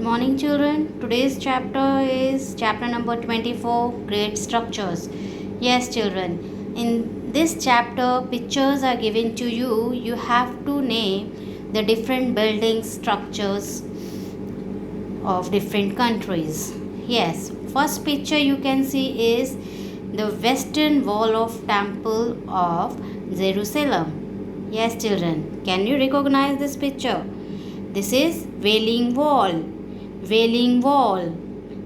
Morning, children. Today's chapter is chapter number 24, Great Structures. Yes, children. In this chapter, pictures are given to you. You have to name the different building structures of different countries. Yes, first picture you can see is the western wall of Temple of Jerusalem. Yes, children. Can you recognize this picture? This is Wailing Wall. Wailing Wall.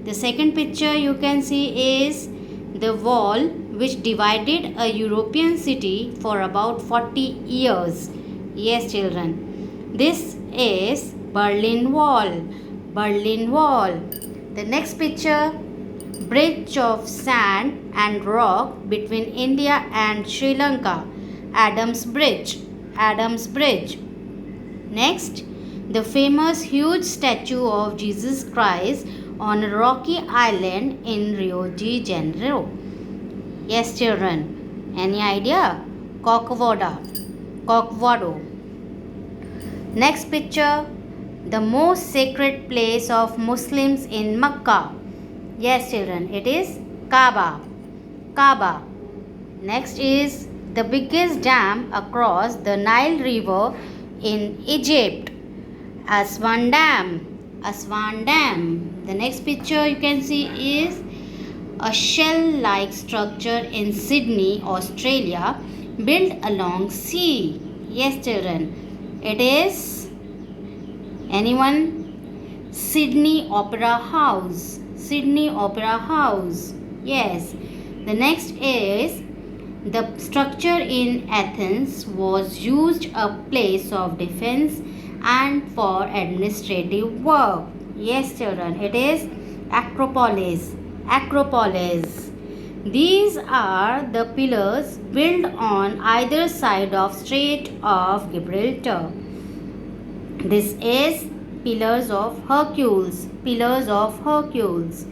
The second picture you can see is the wall which divided a European city for about 40 years. Yes, children. This is Berlin Wall. Berlin Wall. The next picture, bridge of sand and rock between India and Sri Lanka. Adams Bridge. Adams Bridge. Next, the famous huge statue of Jesus Christ on a rocky island in Rio de Janeiro. Yes, children. Any idea? Corcovado. Corcovado. Next picture, the most sacred place of Muslims in Mecca. Yes, children. It is Kaaba. Kaaba. Next is the biggest dam across the Nile River in Egypt. Aswan Dam. Aswan Dam. The next picture you can see is a shell-like structure in Sydney, Australia, built along sea. Yes, children. It is anyone? Sydney Opera House. Sydney Opera House. Yes. The next is the structure in Athens was used a place of defense and for administrative work. Yes, children, it is Acropolis. Acropolis. These are the pillars built on either side of Strait of Gibraltar. This is Pillars of Hercules. Pillars of Hercules.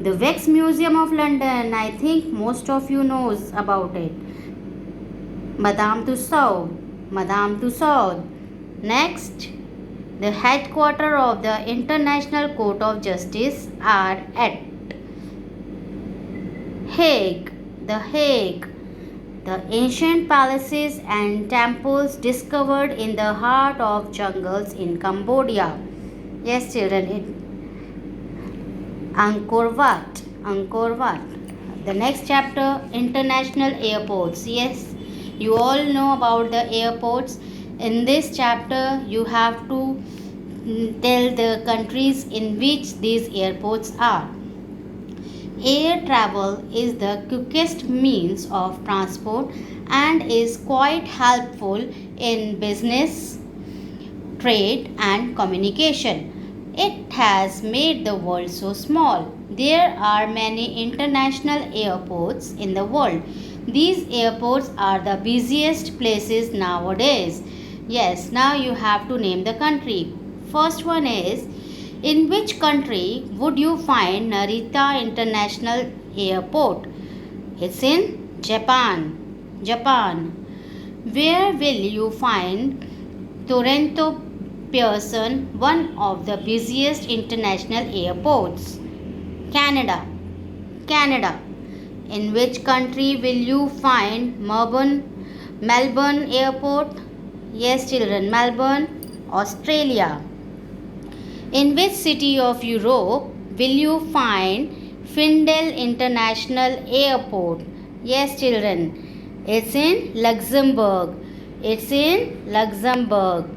The Wax Museum of London, I think most of you knows about it. Madame Tussauds. Madame Tussauds. Next, the headquarters of the International Court of Justice are at Hague. The Hague. The ancient palaces and temples discovered in the heart of jungles in Cambodia. Yes, children, Angkor Wat. Angkor Wat. The next chapter, International Airports. Yes, you all know about the airports. In this chapter, you have to tell the countries in which these airports are. Air travel is the quickest means of transport and is quite helpful in business, trade, and communication. It has made the world so small. There are many international airports in the world. These airports are the busiest places nowadays. Yes, now you have to name the country. First one is, in which country would you find Narita International Airport? It's in Japan. Japan. Where will you find Toronto Pearson, one of the busiest international airports? Canada. Canada. In which country will you find Melbourne Airport? Yes, children, Melbourne, Australia. In which city of Europe will you find Findel International Airport? Yes, children, it's in Luxembourg. It's in Luxembourg.